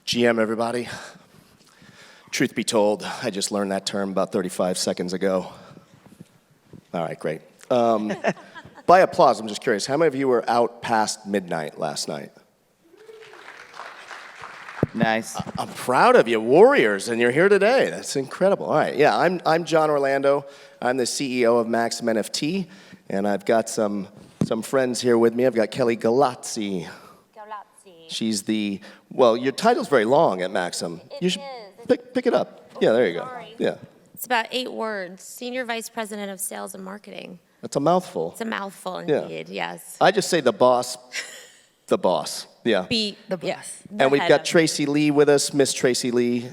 GM, everybody. Truth be told, I just learned that term about 35 seconds ago. All right, great. By applause, I'm just curious, how many of you were out past midnight last night? Nice. I'm proud of you, Warriors, and you're here today. That's incredible. All right, yeah, I'm John Orlando. I'm the CEO of Maxim NFT, and I've got some friends here with me. I've got Kelly Gallozzi. She's the, well, your title's very long at Maxim. You should pick it up. Yeah, there you go. Yeah. It's about 8 words. Senior Vice President of Sales and Marketing. That's a mouthful. It's a mouthful indeed, yes. I just say the boss, yeah. Be the boss. Yes. And we've got Tracy Lee with us, Miss Tracy Lee.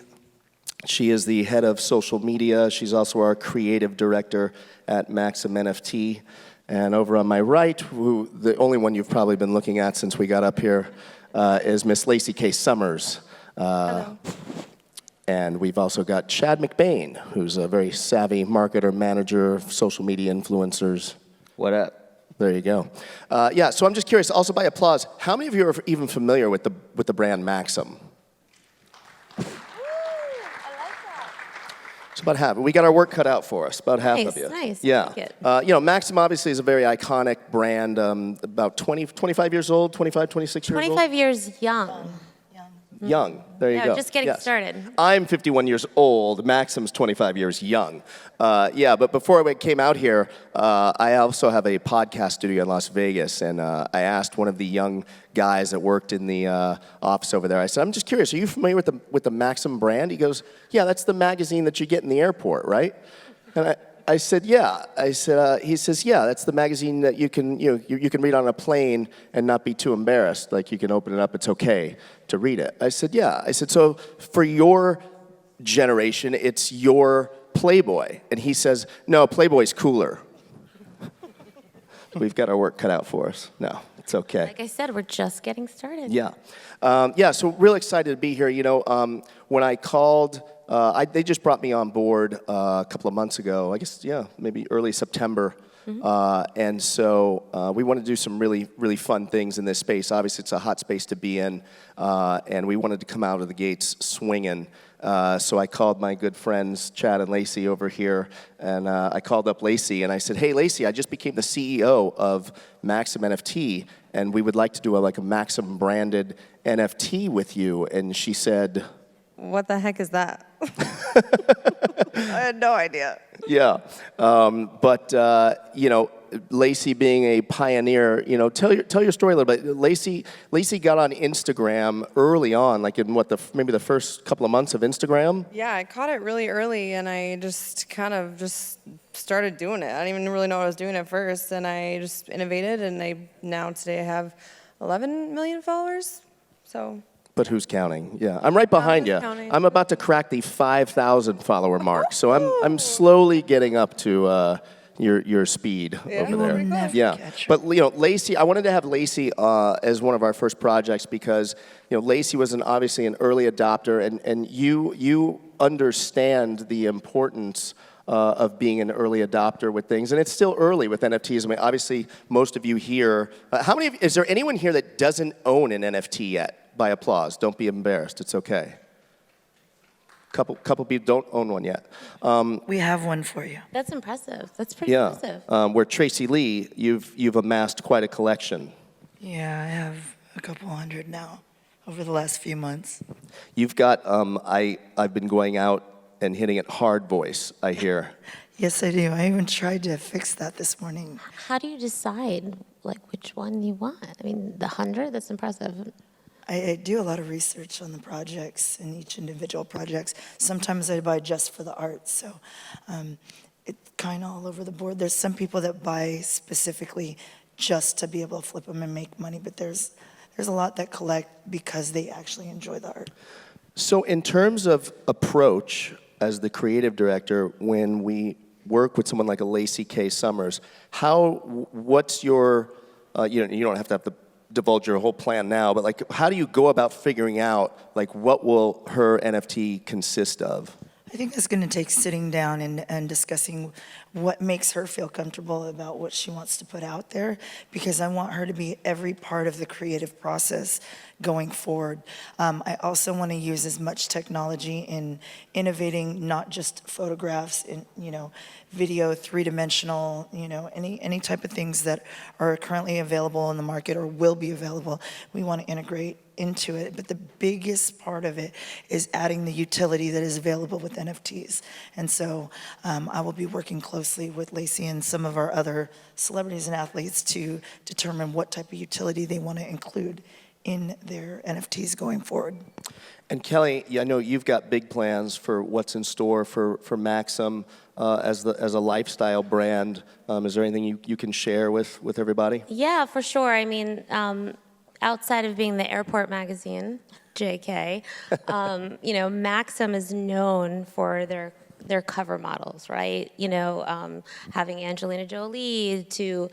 She is the head of social media. She's also our creative director at Maxim NFT. And over on my right, the only one you've probably been looking at since we got up here, is Miss Lacy K. Summers. Hello. And we've also got Chad McBain, who's a very savvy marketer, manager, social media influencers. What up? There you go. Yeah, so I'm just curious, also by applause, how many of you are even familiar with the brand Maxim? It's about half. We got our work cut out for us, about half of you. Nice, Yeah. like it. You know, Maxim obviously is a very iconic brand, about 25 years old, 25, 26 years old? 25 years young. Young, there you Yeah, go. just getting started. I'm 51 years old, Maxim's 25 years young. Yeah, but before I came out here, I also have a podcast studio in Las Vegas, and I asked one of the young guys that worked in the office over there, I said, I'm just curious, are you familiar with the Maxim brand? He goes, yeah, that's the magazine that you get in the airport, right? And I said, yeah. I said, he says, yeah, that's the magazine that you can read on a plane and not be too embarrassed. Like you can open it up, it's okay to read it. I said, yeah. I said, so for your generation, it's your Playboy. And he says, no, Playboy's cooler. We've got our work cut out for us. No, it's okay. Like I said, we're just getting started. Yeah. Yeah, so real excited to be here. You know, when I called, they just brought me on board a couple of months ago, I guess, yeah, maybe early September. And so we want to do some really, really fun things in this space. Obviously, it's a hot space to be in, and we wanted to come out of the gates swinging. So I called my good friends, Chad and Lacy, over here, and I called up Lacy, and I said, hey, Lacy, I just became the CEO of Maxim NFT, and we would like to do a Maxim-branded NFT with you. And she said, What the heck is that? I had no idea. yeah, but you know, Lacy being a pioneer, you know, tell your story a little bit. Lacy got on Instagram early on, like in maybe the first couple of months of Instagram. Yeah, I caught it really early, and I just kind of started doing it. I didn't even really know what I was doing at first, and I just innovated, and now today I have 11 million followers. So. But who's counting? Yeah, I'm right behind you. Counting. I'm about to crack the 5,000 follower mark, so I'm slowly getting up to your speed over there. You will never catch up. But you know, Lacy, I wanted to have Lacy as one of our first projects because you know Lacy was obviously an early adopter, and you understand the importance of being an early adopter with things, and it's still early with NFTs. I mean, obviously, most of you here. Is there anyone here that doesn't own an NFT yet? By applause. Don't be embarrassed. It's okay. Couple people don't own one yet. We have one for you. That's impressive. That's pretty impressive. Where Tracy Lee, you've amassed quite a collection. Yeah, I have a couple hundred now over the last few months. You've got. I've been going out and hitting it hard voice. I hear. Yes, I do. I even tried to fix that this morning. How do you decide which one you want? I mean, the 100. That's impressive. I do a lot of research on the projects and each individual projects. Sometimes I buy just for the art, so it's kind of all over the board. There's some people that buy specifically just to be able to flip them and make money, but there's a lot that collect because they actually enjoy the art. So in terms of approach as the creative director, when we work with someone like a Lacy K. Summers, what's your, you don't have to divulge your whole plan now, but how do you go about figuring out what will her NFT consist of? I think it's going to take sitting down and discussing what makes her feel comfortable about what she wants to put out there, because I want her to be every part of the creative process going forward. I also want to use as much technology in innovating, not just photographs, in, video, three-dimensional, any type of things that are currently available in the market or will be available. We want to integrate into it, but the biggest part of it is adding the utility that is available with NFTs. And so I will be working closely with Lacy and some of our other celebrities and athletes to determine what type of utility they want to include in their NFTs going forward. And Kelly, I know you've got big plans for what's in store for Maxim as a lifestyle brand. Is there anything you can share with everybody? Yeah, for sure. I mean, outside of being the airport magazine, JK, Maxim is known for their cover models, right? Having Angelina Jolie to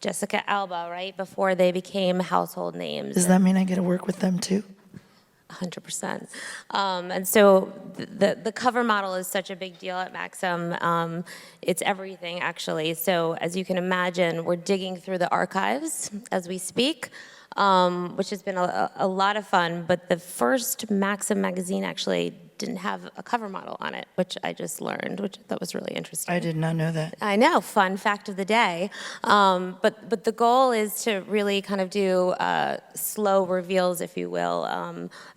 Jessica Alba, right, before they became household names. Does that mean I get to work with them too? 100%. And so the cover model is such a big deal at Maxim. It's everything, actually. So as you can imagine, we're digging through the archives as we speak, which has been a lot of fun. But the first Maxim magazine actually didn't have a cover model on it, which I just learned, which I thought was really interesting. I did not know that. I know, fun fact of the day. But the goal is to really kind of do slow reveals, if you will,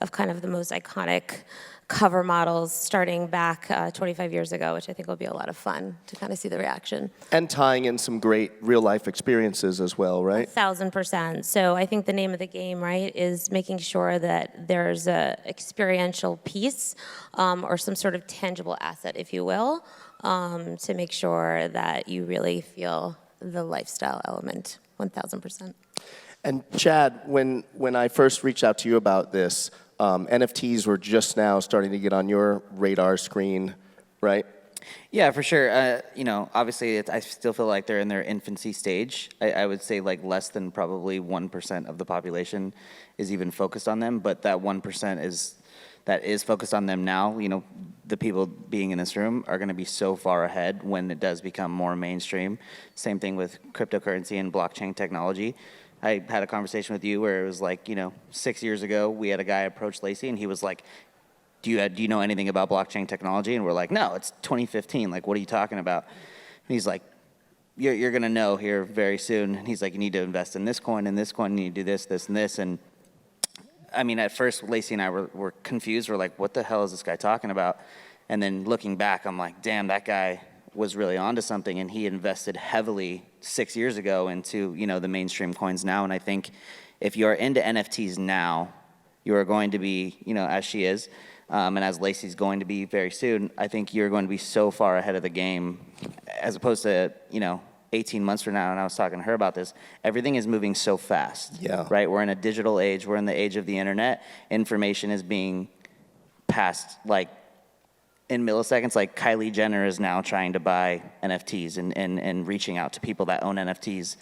of kind of the most iconic cover models starting back 25 years ago, which I think will be a lot of fun to kind of see the reaction. And tying in some great real-life experiences as well, right? 1,000%. So I think the name of the game, right, is making sure that there's a experiential piece or some sort of tangible asset, if you will, to make sure that you really feel the lifestyle element, 1,000%. And Chad, when I first reached out to you about this, NFTs were just now starting to get on your radar screen, right? Yeah, for sure. Obviously, I still feel like they're in their infancy stage. I would say like less than probably 1% of the population is even focused on them, but that 1% that is focused on them now, the people being in this room are going to be so far ahead when it does become more mainstream. Same thing with cryptocurrency and blockchain technology. I had a conversation with you where it was like, 6 years ago, we had a guy approach Lacy and he was like, do you know anything about blockchain technology? And we're like, no, it's 2015. Like, what are you talking about? And he's like, you're going to know here very soon. And he's like, you need to invest in this coin and this coin, and you do this, this, and this. And I mean, at first, Lacy and I were confused. We're like, what the hell is this guy talking about? And then looking back, I'm like, damn, that guy was really onto something, and he invested heavily 6 years ago into, the mainstream coins now. And I think if you're into NFTs now, you are going to be, as she is, and as Lacy's going to be very soon, I think you're going to be so far ahead of the game as opposed to, 18 months from now, and I was talking to her about this, everything is moving so fast, Yeah. right? We're in a digital age. We're in the age of the internet. Information is being passed, like, in milliseconds. Like Kylie Jenner is now trying to buy NFTs and reaching out to people that own NFTs,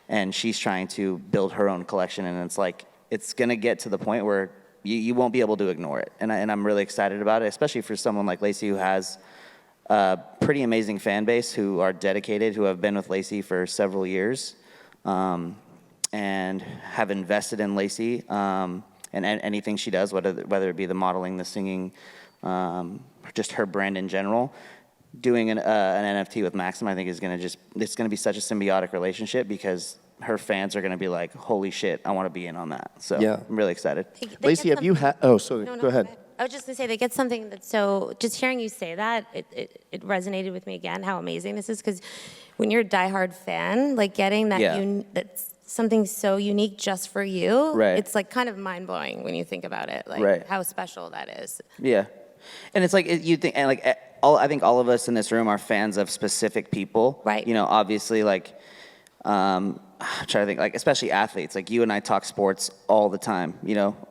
and she's trying to build her own collection, and it's like, it's gonna get to the point where you won't be able to ignore it, and I'm really excited about it, especially for someone like Lacy who has a pretty amazing fan base, who are dedicated, who have been with Lacy for several years, and have invested in Lacy, and anything she does, whether it be the modeling, the singing, just her brand in general. Doing an NFT with Maxim, I think it's going to be such a symbiotic relationship, because her fans are going to be like, holy shit, I want to be in on that. So Yeah. I'm really excited. They Lacy, get have you something- had? Oh, sorry. No, Go ahead. I was just going to say, they get something that's so, just hearing you say that, it resonated with me again, how amazing this is, because when you're a diehard fan, like getting that, Yeah. that's something so unique just for you, Right. it's like kind of mind-blowing when you think about it, like Right. how special that is. Yeah. And it's like, you think, and like, I think all of us in this room are fans of specific people. Right. Obviously, like, I'm trying to think, like, especially athletes. Like, you and I talk sports all the time,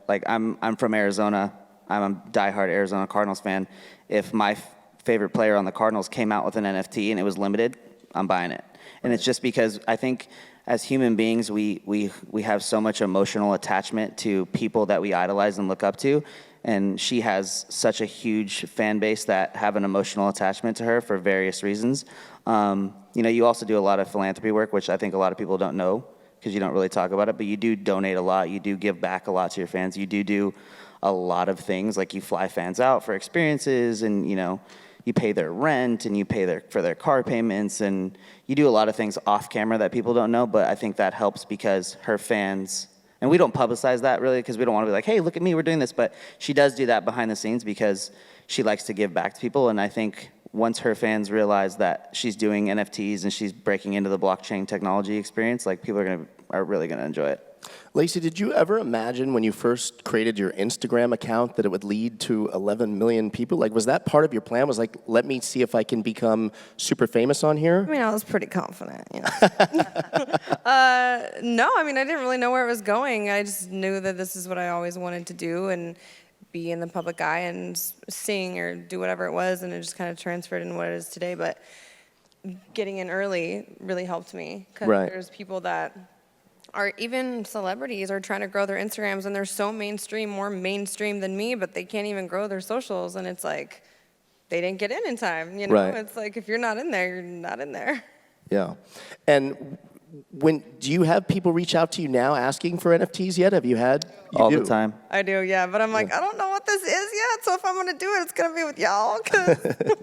Like, I'm from Arizona. I'm a diehard Arizona Cardinals fan. If my favorite player on the Cardinals came out with an NFT and it was limited, I'm buying it. And it's just because I think as human beings, we have so much emotional attachment to people that we idolize and look up to. and she has such a huge fan base that have an emotional attachment to her for various reasons. You also do a lot of philanthropy work, which I think a lot of people don't know because you don't really talk about it, but you do donate a lot. You do give back a lot to your fans. You do a lot of things, like you fly fans out for experiences, and you pay their rent, and you pay for their car payments, and you do a lot of things off camera that people don't know, but I think that helps because her fans, and we don't publicize that really because we don't want to be like, hey, look at me, we're doing this, but she does do that behind the scenes because she likes to give back to people, and I think once her fans realize that she's doing NFTs and she's breaking into the blockchain technology experience, like people are really gonna enjoy it. Lacy, did you ever imagine when you first created your Instagram account that it would lead to 11 million people? Like, was that part of your plan? Was like, let me see if I can become super famous on here? I mean, I was pretty confident, No, I mean, I didn't really know where it was going. I just knew that this is what I always wanted to do and be in the public eye and sing or do whatever it was, and it just kind of transferred into what it is today. But getting in early really helped me because there's people that are even celebrities are trying to grow their Instagrams, and they're so mainstream, more mainstream than me, but they can't even grow their socials, and it's like they didn't get in time, Right. It's like if you're not in there, you're not in there. Yeah. And do you have people reach out to you now asking for NFTs yet? Have you had? All the time. I do, yeah, but I'm like, I don't know what this is yet, so if I'm gonna do it, it's gonna be with y'all, 'cause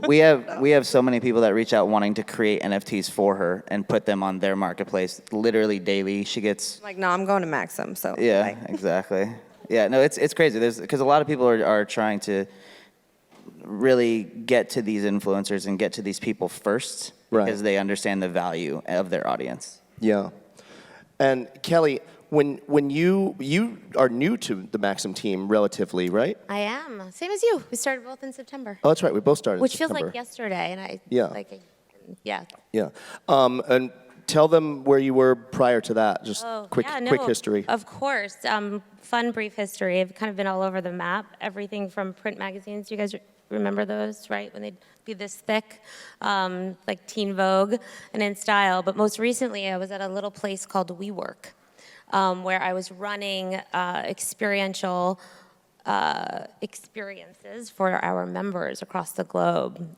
We have so many people that reach out wanting to create NFTs for her and put them on their marketplace literally daily. She gets I'm like, no, I'm going to Maxim, so yeah, bye. exactly. Yeah, no, it's crazy. Because a lot of people are trying to really get to these influencers and get to these people first because they understand the value of their audience. Yeah. And Kelly, when you are new to the Maxim team relatively, right? I am. Same as you. We started both in September. Oh, that's right. We both started Which in feels September. like yesterday, and Yeah. And tell them where you were prior to that. Just quick history. Of course. Fun, brief history. I've kind of been all over the map. Everything from print magazines. You guys remember those, right? When they'd be this thick, like Teen Vogue and in style. But most recently, I was at a little place called WeWork, where I was running experiential experiences for our members across the globe,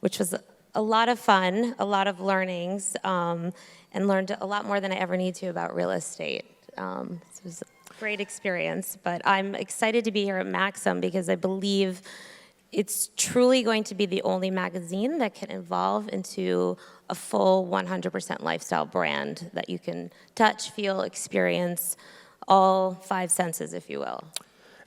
which was a lot of fun, a lot of learnings, and learned a lot more than I ever need to about real estate. It was a great experience, but I'm excited to be here at Maxim because I believe it's truly going to be the only magazine that can evolve into a full 100% lifestyle brand that you can touch, feel, experience, all five senses, if you will.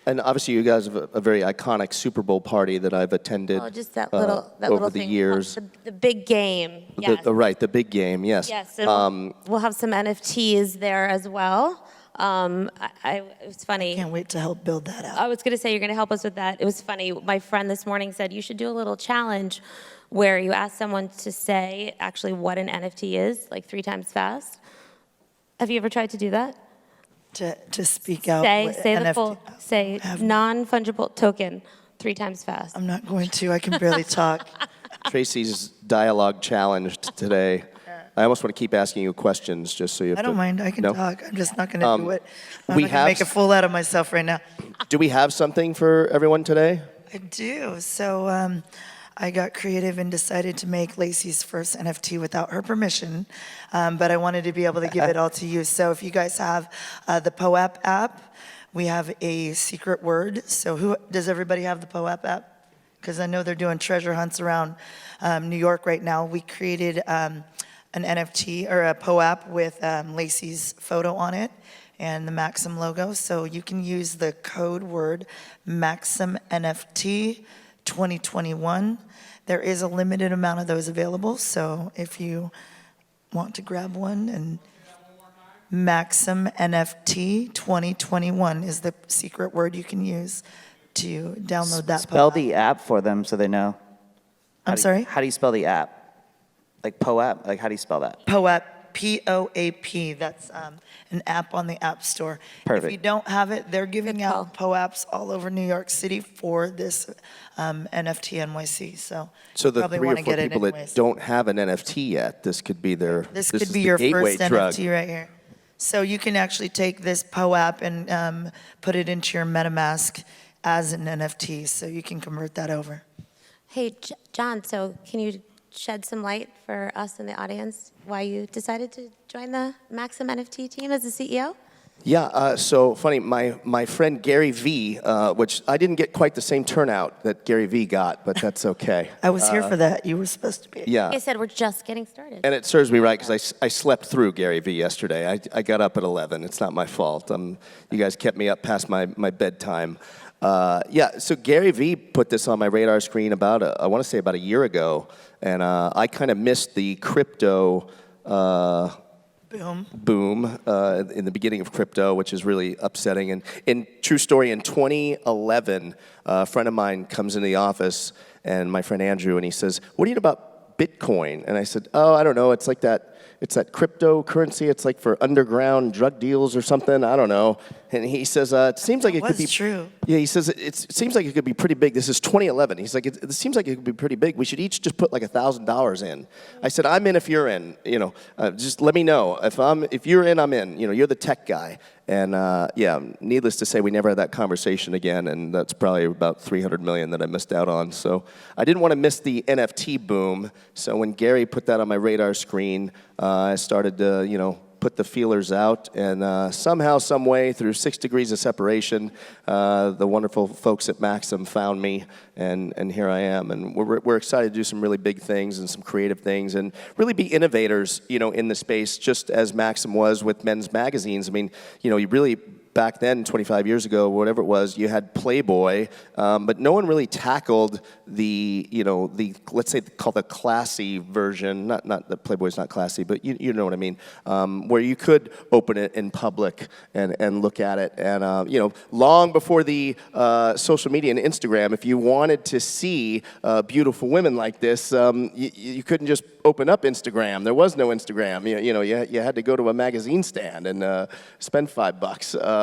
And obviously, you guys have a very iconic Super Bowl party that I've attended Just that little the thing, years. the big game. Yes. The big game. Yes. Yes, and we'll have some NFTs there as well. It was funny. Can't wait to help build that out. I was going to say, you're going to help us with that. It was funny. My friend this morning said, you should do a little challenge where you ask someone to say actually what an NFT is, like 3 times fast. Have you ever tried to do that? To speak out. Say non-fungible token 3 times fast. I'm not going to. I can barely talk. Tracy's dialogue challenged today. I almost want to keep asking you questions just so you have I don't to, mind. I can no? talk. I'm just not going to do it. I'm we not going to make a fool out of myself right now. Do we have something for everyone today? I do. So I got creative and decided to make Lacy's first NFT without her permission, but I wanted to be able to give it all to you. So if you guys have the POAP app, we have a secret word. So does everybody have the POAP app? Because I know they're doing treasure hunts around New York right now. We created an NFT or a POAP with Lacy's photo on it and the Maxim logo. So you can use the code word Maxim NFT 2021. There is a limited amount of those available. So if you want to grab one, and Maxim NFT 2021 is the secret word you can use to download that Spell POAP. the app for them so they know. I'm sorry? How do you spell the app? Like POAP? Like, how do you spell that? POAP, P-O-A-P. That's an app on the App Store. Perfect. If you don't have it, they're giving Good out POAPs all over New York City for this NFT.NYC. So The probably 3 or want to 4 get it people anyways. that don't have an NFT yet, this could be their. This is could be the your gateway first drug. NFT right here. So you can actually take this POAP and put it into your MetaMask as an NFT, so you can convert that over. Hey, John, so can you shed some light for us in the audience why you decided to join the Maxim NFT team as the CEO? Yeah, so funny, my friend Gary V, which I didn't get quite the same turnout that Gary V got, but that's okay. I was here for that. You were supposed to be. Yeah. Like I said, we're just getting started. And it serves me right because I slept through Gary V yesterday. I got up at 11. It's not my fault. You guys kept me up past my bedtime. Yeah, so Gary V put this on my radar screen I want to say about a year ago, and I kind of missed the crypto boom in the beginning of crypto, which is really upsetting. And in true story, in 2011, a friend of mine comes into the office, and my friend Andrew, and he says, "What do you know about Bitcoin?" And I said, "Oh, I don't know. It's like that. It's that cryptocurrency. It's like for underground drug deals or something. I don't know." And he says, "It seems like it could be true. Yeah, he says it seems like it could be pretty big. This is 2011. He's like, it seems like it could be pretty big. We should each just put like $1,000 in. I said, I'm in if you're in. Just let me know if you're in. I'm in. You're the tech guy. And yeah, needless to say, we never had that conversation again. And that's probably about 300 million that I missed out on. So I didn't want to miss the NFT boom. So when Gary put that on my radar screen, I started to put the feelers out, and somehow, some way, through 6 degrees of separation, the wonderful folks at Maxim found me, and here I am. And we're excited to do some really big things and some creative things, and really be innovators, in the space, just as Maxim was with men's magazines. I mean, you really. Back then, 25 years ago, whatever it was, you had Playboy, but no one really tackled the let's say called the classy version. Not that Playboy's not classy, but you know what I mean. Where you could open it in public and look at it, and long before the social media and Instagram, if you wanted to see beautiful women like this, you couldn't just open up Instagram. There was no Instagram. You had to go to a magazine stand and spend $5.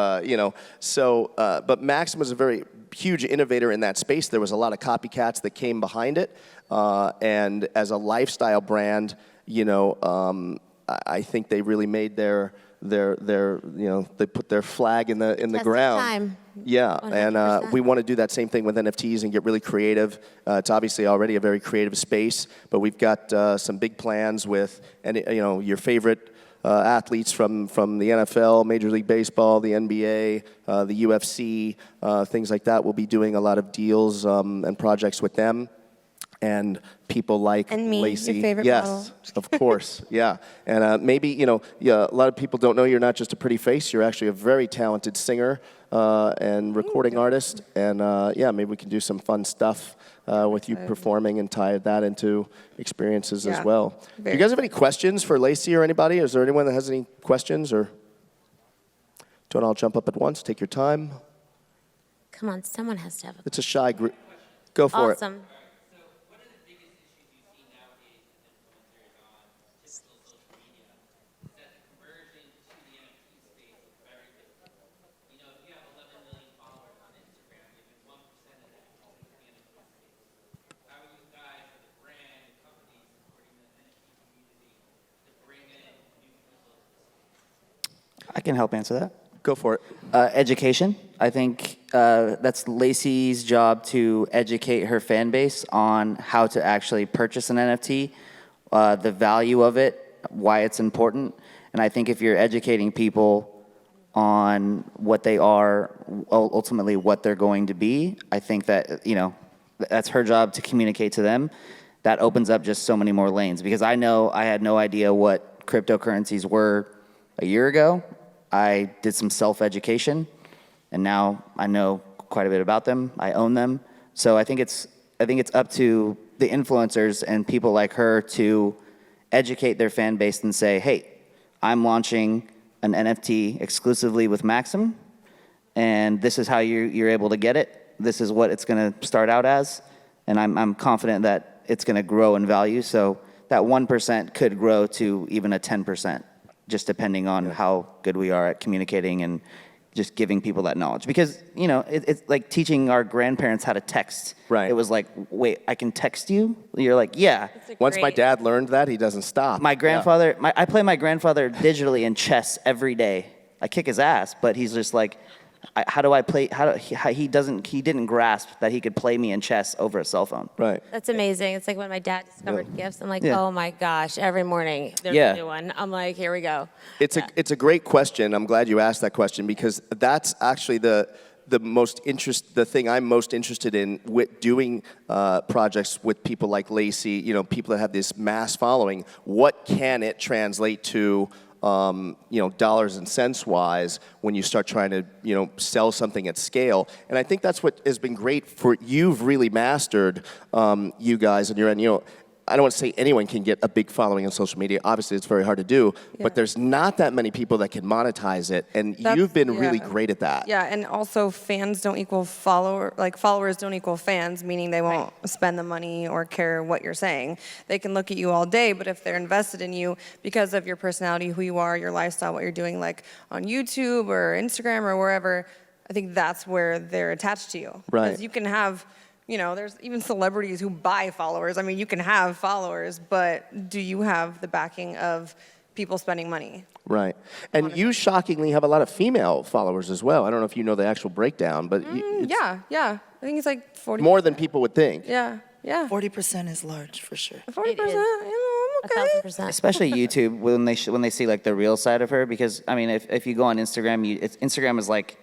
But Maxim was a very huge innovator in that space. There was a lot of copycats that came behind it, and as a lifestyle brand, I think they really made their they put their flag in the Test ground. of time. Yeah, 100%. and we want to do that same thing with NFTs and get really creative. It's obviously already a very creative space, but we've got some big plans with your favorite athletes from the NFL, Major League Baseball, the NBA, the UFC, things like that. We'll be doing a lot of deals and projects with them. And people like And me, Lacy. your favorite yes, model. of course, yeah. And maybe, a lot of people don't know you're not just a pretty face, you're actually a very talented singer and recording artist. And yeah, maybe we can do some fun stuff with you performing and tie that into experiences as well. Do you guys have any questions for Lacy or anybody? Is there anyone that has any questions? Or don't all jump up at once, take your time. Come on, someone has to have a It's a shy group. Go for it. awesome. I can help answer that. Go for it. Education. I think that's Lacy's job to educate her fan base on how to actually purchase an NFT, the value of it, why it's important. And I think if you're educating people on what they are, ultimately what they're going to be, I think that, that's her job to communicate to them. That opens up just so many more lanes, because I had no idea what cryptocurrencies were a year ago. I did some self-education, and now I know quite a bit about them. I own them. So I think it's up to the influencers and people like her to educate their fan base and say, hey, I'm launching an NFT exclusively with Maxim, and this is how you're able to get it. This is what it's going to start out as, and I'm confident that it's going to grow in value. So that 1% could grow to even a 10%. Just depending on how good we are at communicating and just giving people that knowledge. Because, it's like teaching our grandparents how to text. Right. It was like, wait, I can text you? You're like, yeah. Once my dad learned that, he doesn't stop. My grandfather, I play my grandfather digitally in chess every day. I kick his ass, but he's just like, how do I play? He didn't grasp that he could play me in chess over a cell phone. Right. That's amazing. It's like when my dad discovered gifts. I'm like, Yeah. oh my gosh, every morning there's Yeah. a new one. I'm like, here we go. It's a great question. I'm glad you asked that question because that's actually the thing I'm most interested in with doing projects with people like Lacy, you know, people that have this mass following. What can it translate to, you know, dollars and cents wise when you start trying to, you know, sell something at scale? And I think that's what has been great for you've really mastered, you guys and your end. You know, I don't want to say anyone can get a big following on social media. Obviously, it's very hard to do, but there's not that many people that can monetize it, and you've been really great at that. Yeah, and also fans don't equal followers don't equal fans, meaning they won't spend the money or care what you're saying. They can look at you all day, but if they're invested in you because of your personality, who you are, your lifestyle, what you're doing, like on YouTube or Instagram or wherever, I think that's where they're attached to you. Right. Because you can have, you know, there's even celebrities who buy followers. I mean, you can have followers, but do you have the backing of people spending money? Right. And you shockingly have a lot of female followers as well. I don't know if you know the actual breakdown, but it's Yeah. I think it's like 40. more than people would think. Yeah. 40% is large, for sure. 40%. It is. You know, I'm okay. 1,000%. Especially YouTube when they see like the real side of her, because I mean if you go on Instagram, Instagram is like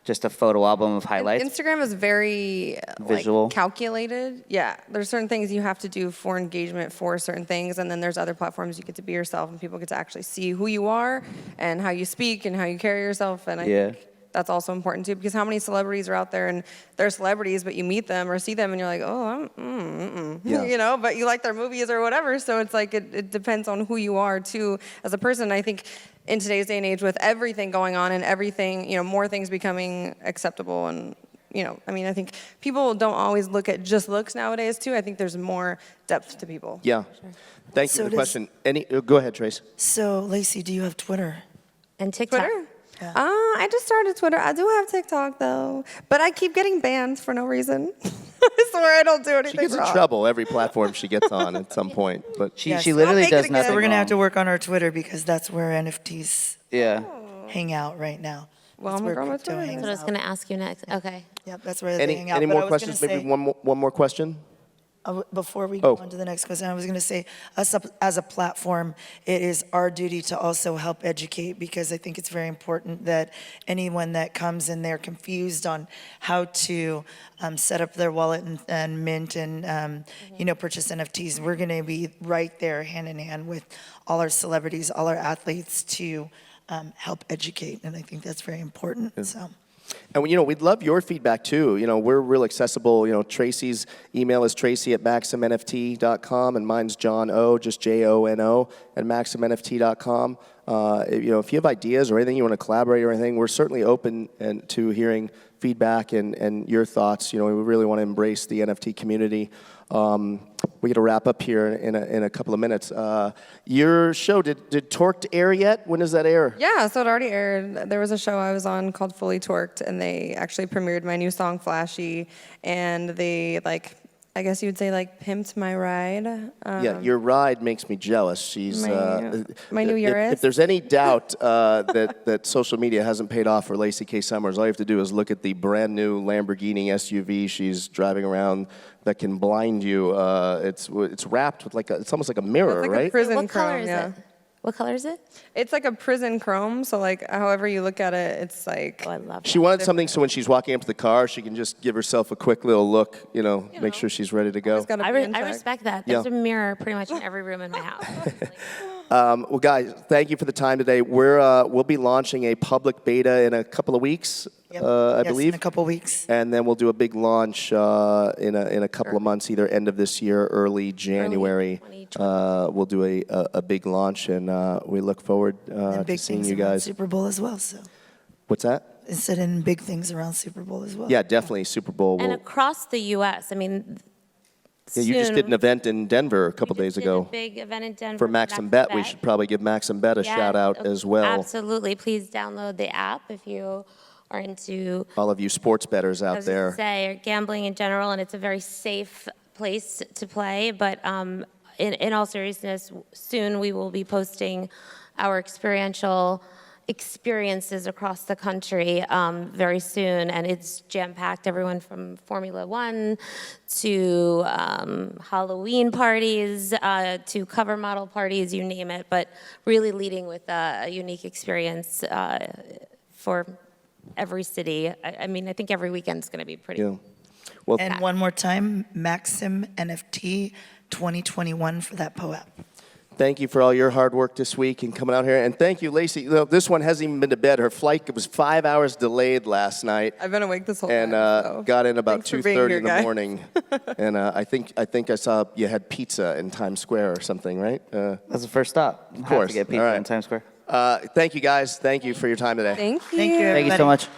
just a photo album of highlights. Instagram is very Visual. like, calculated. Yeah, there's certain things you have to do for engagement for certain things, and then there's other platforms you get to be yourself, and people get to actually see who you are and how you speak and how you carry yourself. And I think that's also important too, because how many celebrities are out there and they're celebrities, but you meet them or see them and you're like, oh, you know, but you like their movies or whatever. So it's like it depends on who you are too as a person. I think in today's day and age, with everything going on and everything, you know, more things becoming acceptable, and you know, I mean, I think people don't always look at just looks nowadays too. I think there's more depth to people. Yeah. Thank you So for the question. Go ahead, Trace. So, Lacy, do you have Twitter? And TikTok. Twitter? I just started Twitter. I do have TikTok though, but I keep getting banned for no reason. I swear I don't do anything She gets wrong. in trouble every platform she gets on at some point. But She Yes. literally I'll make does it again. nothing So we're going to have to wrong. work on our Twitter because that's where NFTs Yeah. hang out right now. Well, That's I'm where gonna go on crypto Twitter. hangs That's what I was out. going to ask you next. Okay. Yep, that's where they hang out. any But more I was questions? gonna Maybe say- one more question? Before we Oh. go on to the next question, I was going to say, us as a platform, it is our duty to also help educate, because I think it's very important that anyone that comes in there confused on how to set up their wallet and mint and you know, purchase NFTs, we're going to be right there hand in hand with all our celebrities, all our athletes to help educate, and I think that's very important. So. And you know, we'd love your feedback too. You know, we're real accessible. You know, Tracy's email is tracy@maximnft.com, and mine's John O, just JONO at maximnft.com. You know, if you have ideas or anything you want to collaborate or anything, we're certainly open to hearing feedback and your thoughts. You know, we really want to embrace the NFT community. We got to wrap up here in a couple of minutes. Your show, did Torqued air yet? When does that air? Yeah, so it already aired. There was a show I was on called Fully Torqued, and they actually premiered my new song, Flashy, and they, like, I guess you would say, like, pimped my ride. Yeah, your ride makes me jealous. She's My new Urus. If there's any doubt that social media hasn't paid off for Lacy K. Summers, all you have to do is look at the brand new Lamborghini SUV she's driving around that can blind you. It's wrapped with it's almost like a mirror, It's like right? a prison What color chrome, is yeah. it? What color is it? It's like a prison chrome, so like however you look at it, it's like. Oh, I love She wanted something so when she's walking up to the car, she can just give herself a quick little look, make sure she's ready to go. Always gotta I, be in I check. respect that. Yeah. There's a mirror pretty much in every room in my house. Well, guys, thank you for the time today. We'll be launching a public beta in a couple of weeks, Yep. I Yes, believe. in a couple weeks. And then we'll do a big launch in a couple of months, either end of this year, early January. 2020. We'll do a big launch, and we look forward And to big seeing things you around guys. Super Bowl as well. So, What's that? instead in big things around Super Bowl as well. Yeah, definitely Super Bowl. And We'll, across the U.S., I mean, yeah, you just did an event in Denver a couple days ago A big event in Denver for Maxim Bet. We should probably give Maxim Bet a Yeah, shout out as well. Absolutely. Please download the app if you are into, All of you sports bettors I out was gonna there. say, or gambling in general, and it's a very safe place to play. But in all seriousness, soon we will be posting our experiential experiences across the country very soon, and it's jam-packed. Everyone from Formula One to Halloween parties to cover model parties, you name it, but really leading with a unique experience for every city. I mean, I think every weekend's going to be pretty. Yeah. Well, And one more time, Maxim NFT 2021 for that POAP. thank you for all your hard work this week and coming out here. And thank you, Lacy. You know, this one hasn't even been to bed. Her flight was 5 hours delayed last night. I've been awake this whole And time. So. got in about Thanks for being 2:30 here, in the guys. morning. And I think I saw you had pizza in Times Square or something, right? That's the first stop. Of course. to get pizza All right. in Times Square. Thank you, guys. Thank you for your time today. Thank you. Thank you, Thank you everybody. so much.